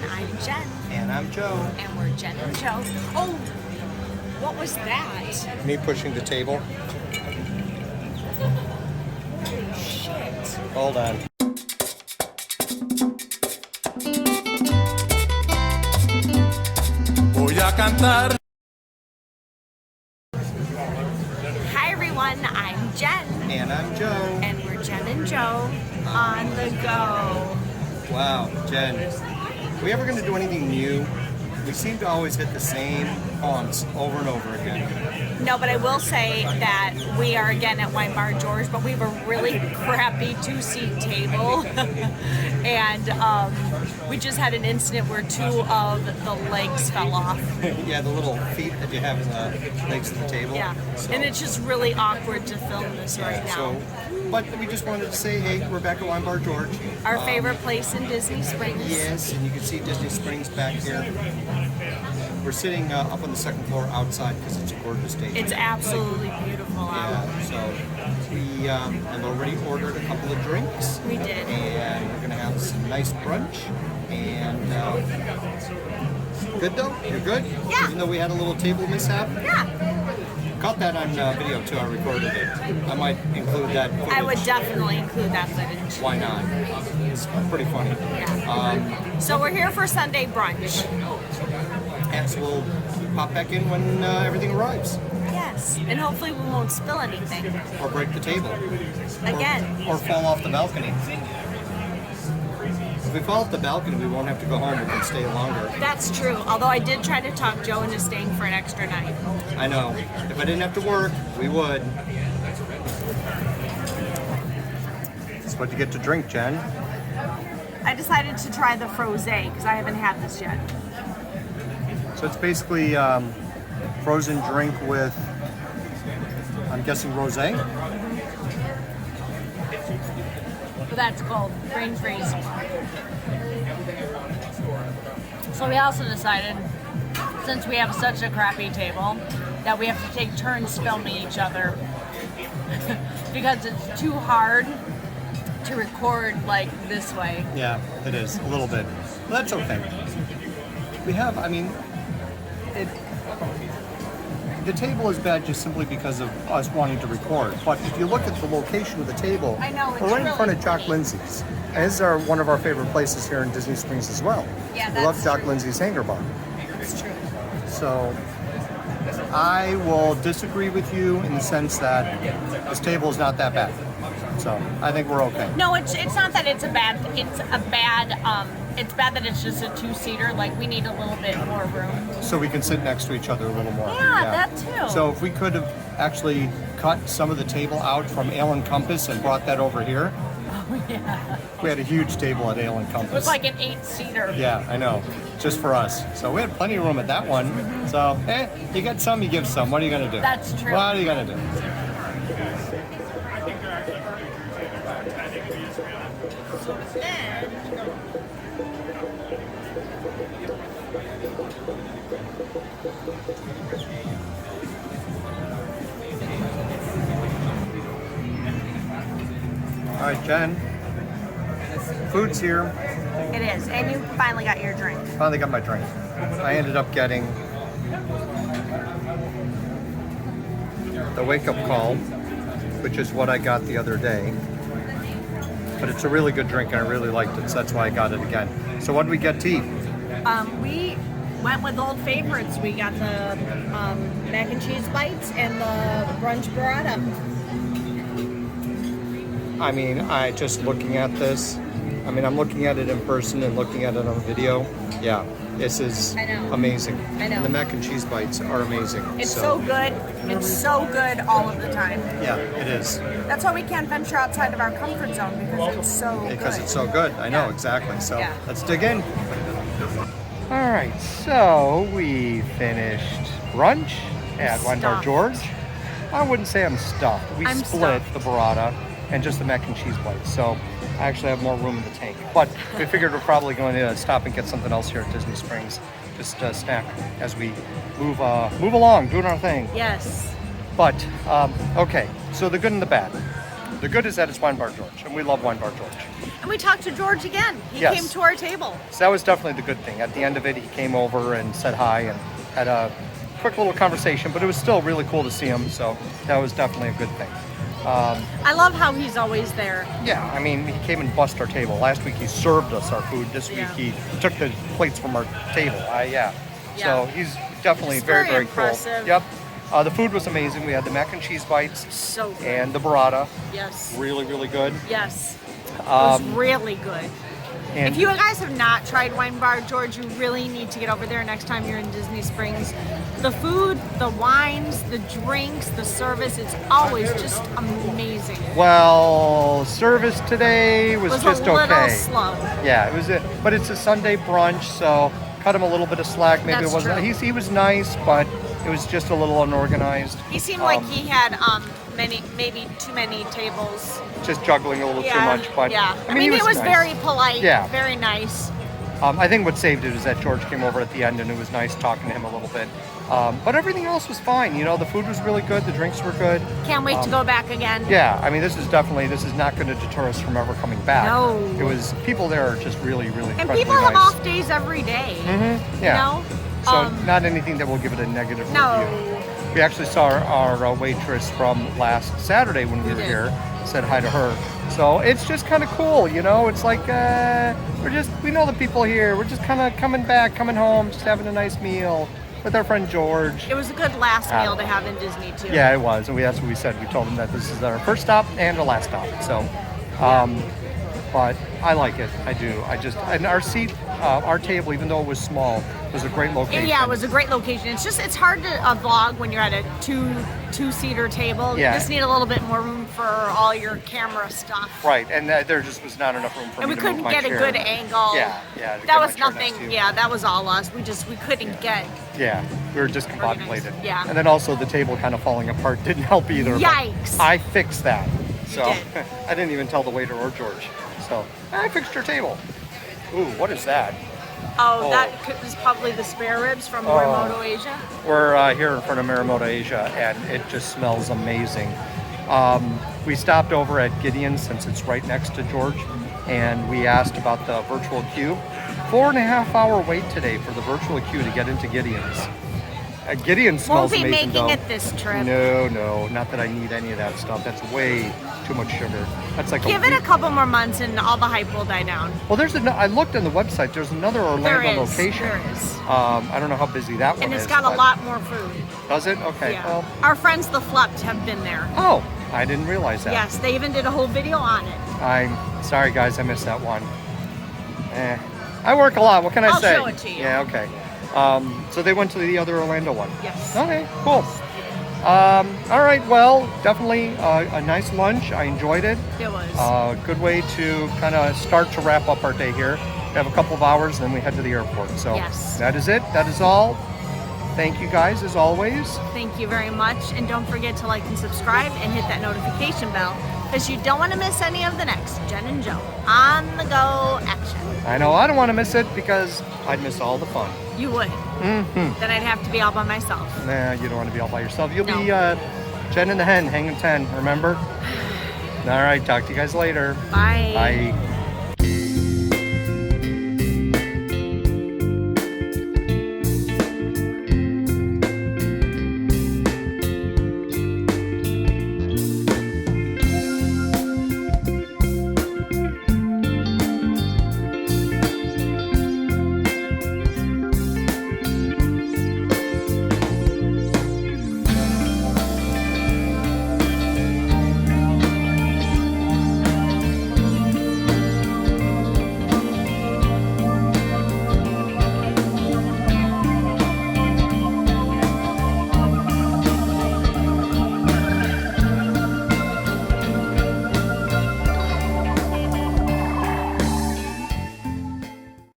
everyone. I'm Jen. And I'm Joe. And we're Jen and Joe. Oh, what was that? Me pushing the table. Shit. Hold on. Voy a cantar. Hi everyone, I'm Jen. And I'm Joe. And we're Jen and Joe on the go. Wow, Jen. Are we ever going to do anything new? We seem to always hit the same haunts over and over again. No, but I will say that we are again at Wine Bar George, but we have a really crappy two-seat table. And we just had an incident where two of the legs fell off. Yeah, the little feet that you have in the legs of the table. Yeah, So, and it's just really awkward to film this right now. so, but we just wanted to say, hey, we're back at Wine Bar George. Our favorite place in Disney Springs. Yes, and you can see Disney Springs back here. We're sitting up on the second floor outside because it's a gorgeous day. It's absolutely beautiful out. Yeah, so we have already ordered a couple of drinks. We did. And we're going to have some nice brunch. And good though? You're good? Yeah. Even though we had a little table mishap? Yeah, Caught that on video too. I recorded it. I might include that footage. I would definitely include that footage. Why not? It's pretty funny. Yeah. So we're here for Sunday brunch. And so we'll pop back in when everything arrives. Yes, and hopefully we won't spill anything. Or break the table. Again. Or fall off the balcony. If we fall off the balcony, we won't have to go home. We can stay longer. That's true, although I did try to talk Joe into staying for an extra night. I know. If I didn't have to work, we would. That's what you get to drink, Jen. I decided to try the frosé because I haven't had this yet. So it's basically frozen drink with, I'm guessing, rosé. But that's called brain freeze. So we also decided, since we have such a crappy table, that we have to take turns filming each other because it's too hard to record like this way. Yeah, it is a little bit. Well, that's okay. We have, I mean, the table is bad just simply because of us wanting to record. But if you look at the location of the table, I know, it's we're right in really front of Jock pretty. Lindsay's. And this is one of our favorite places here in Disney Springs as well. Yeah, we love that's Jock true. Lindsay's Hanger Bar. It's true. So I will disagree with you in the sense that this table is not that bad. So I think we're okay. No, it's not that it's bad it's bad that it's just a two-seater. Like, we need a little bit more room. So we can sit next to each other a little more. Yeah, that too. So if we could have actually cut some of the table out from Ale and Compass and brought that over here. Oh, yeah. We had a huge table at Ale and Compass. It was like an 8-seater. Yeah, I know. Just for us. So we had plenty of room at that one. So, you get some, you give some. What are you going to do? That's true. What are you going to do? All right, Jen. Food's here. It is, and you finally got your drink. Finally got my drink. I ended up getting the wake-up call, which is what I got the other day. But it's a really good drink, and I really liked it, so that's why I got it again. So what did we get to eat? We went with old favorites. We got the mac and cheese bites and the brunch burrata. I mean, just looking at this, I mean, I'm looking at it in person and looking at it on video. Yeah, this is I know. amazing. I know. And the mac and cheese bites are amazing. It's so good. It's so good all of the time. Yeah, it is. That's why we can't venture outside of our comfort zone because it's so Because good. it's so good. I know, Yeah. exactly. So Yeah. let's dig in. All right, so we finished brunch at Wine Bar Stuffed. George. I wouldn't say I'm stuffed. We I'm split stuffed. the burrata and just the mac and cheese bites. So I actually have more room in the tank. But we figured we're probably going to stop and get something else here at Disney Springs. Just a snack as we move along, doing our thing. Yes. But, okay, so the good and the bad. The good is that it's Wine Bar George, and we love Wine Bar George. And we talked to George again. He Yes. came to our table. So that was definitely the good thing. At the end of it, he came over and said hi and had a quick little conversation, but it was still really cool to see him. So that was definitely a good thing. I love how he's always there. Yeah, I mean, he came and bussed our table. Last week he served us our food. This week Yeah. he took the plates from our table. Yeah. So he's definitely He's very, very very cool. impressive. Yep. The food was amazing. We had the mac and cheese bites So good. and the burrata. Yes. Really, really good. Yes. It was really good. And If you guys have not tried Wine Bar George, you really need to get over there next time you're in Disney Springs. The food, the wines, the drinks, the service, it's always just amazing. well, service today was It was just a little okay. slow. Yeah, it was but it's a Sunday brunch, so cut him a little bit of slack. Maybe That's it wasn't. true. He was nice, but it was just a little unorganized. He seemed like he had maybe too many tables. Just juggling a little too much. But yeah. I he mean, it was nice. very polite. Yeah. Very nice. I think what saved it is that George came over at the end, and it was nice talking to him a little bit. But everything else was fine. You know, the food was really good. The drinks were good. Can't wait to go back again. Yeah, I mean, this is not going to deter us from ever coming back. No. It was, people there are just really, really And incredibly people have nice. off days every day. Mm-hmm. Yeah. You know? So not anything that will give it a negative No. review. We actually saw our waitress from last Saturday when we were did. here. Said hi to her. So it's just kind of cool, you know. It's like we know the people here. We're just kind of coming home, just having a nice meal with our friend George. It was a good last meal to have in Disney too. Yeah, it was, and that's what we said. We told him that this is our first stop and our last stop. So, but I like it. I do. And our seat, our table, even though it was small, was a great location. Yeah, it was a great location. It's hard to vlog when you're at a two-seater table. Yeah. You just need a little bit more room for all your camera stuff. Right, and there just was not enough room for And me we to move couldn't my get a chair. good angle. Yeah, to get That my was chair nothing. next to you. Yeah, that was all us. We couldn't get. Yeah, we were Very discombobulated. nice. Yeah. And then also the table kind of falling apart didn't help either. but Yikes. I fixed that. So did. I didn't even tell the waiter or George. So I fixed your table. Ooh, what is that? Oh, that is probably the spare ribs from Morimoto Asia. We're here in front of Morimoto Asia, and it just smells amazing. We stopped over at Gideon's since it's right next to George, and we asked about the virtual queue. 4.5 hour wait today for the virtual queue to get into Gideon's. Gideon smells Won't be amazing, making though. it this trip. No, not that I need any of that stuff. That's way too much sugar. That's like Give it a couple more months and all the hype will die down. Well, I looked on the website. There's another Orlando There is. location. There is. I don't know how busy that one And is. it's got a but- lot more food. Does it? Okay. Yeah. Well, Our friends the Flupt have been there. oh, I didn't realize that. Yes, they even did a whole video on it. I'm sorry, guys. I missed that one. I work a lot. What can I I'll say? show it to you. Yeah. Okay. So they went to the other Orlando one. Yes. Okay. Cool. All right. Well, definitely a nice lunch. I enjoyed it. It was. Good way to kind of start to wrap up our day here. We have a couple of hours, and then we head to the airport. So Yes. that is it. That is all. Thank you guys, as always. Thank you very much. And don't forget to like and subscribe and hit that notification bell because you don't want to miss any of the next Jen and Joe on the go action. I know I don't want to miss it because I'd miss all the fun. You would. Mm-hmm. Then I'd have to be all by myself. Nah, you don't want to be all by yourself. You'll No. be Jen and the Hen, hanging 10, remember? All right, talk to you guys later. Bye. Bye.